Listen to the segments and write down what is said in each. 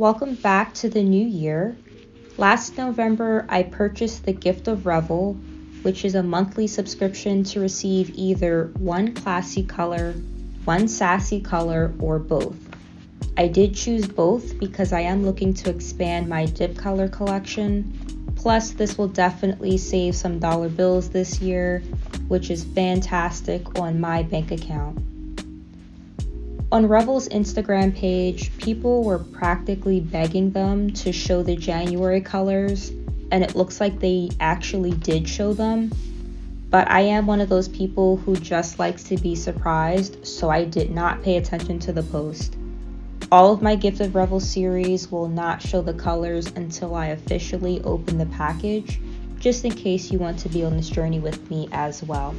Welcome back to the new year. Last November, I purchased the Gift of Revel, which is a monthly subscription to receive either one classy color, one sassy color, or both. I did choose both because I am looking to expand my dip color collection. Plus, this will definitely save some dollar bills this year, which is fantastic on my bank account. On Revel's Instagram page, people were practically begging them to show the January colors, and it looks like they actually did show them. But I am one of those people who just likes to be surprised, so I did not pay attention to the post. All of my Gift of Revel series will not show the colors until I officially open the package, just in case you want to be on this journey with me as well.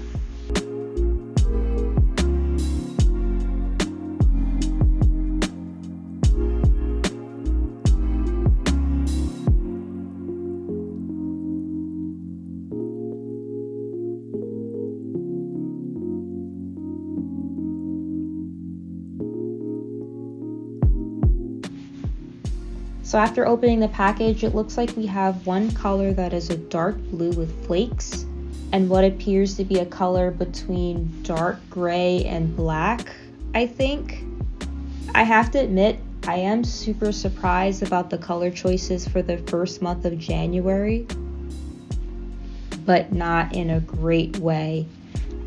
So after opening the package, it looks like we have one color that is a dark blue with flakes and what appears to be a color between dark gray and black, I think. I have to admit, I am super surprised about the color choices for the first month of January, but not in a great way.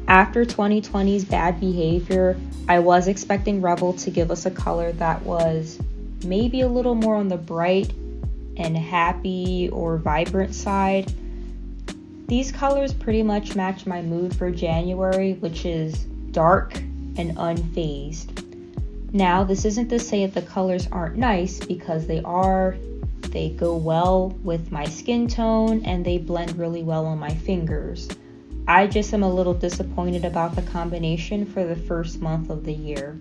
After 2020's bad behavior, I was expecting Revel to give us a color that was maybe a little more on the bright and happy or vibrant side. These colors pretty much match my mood for January, which is dark and unfazed. Now, this isn't to say that the colors aren't nice, because they are. They go well with my skin tone and they blend really well on my fingers. I just am a little disappointed about the combination for the first month of the year.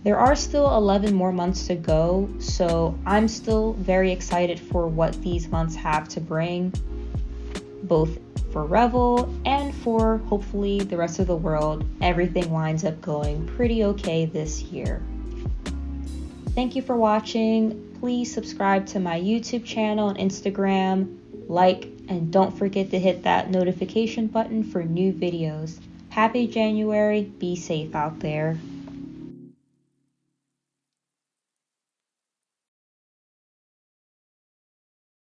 There are still 11 more months to go, so I'm still very excited for what these months have to bring, both for Revel and for hopefully the rest of the world. Everything winds up going pretty okay this year. Thank you for watching. Please subscribe to my YouTube channel and Instagram, like, and don't forget to hit that notification button for new videos. Happy January, be safe out there.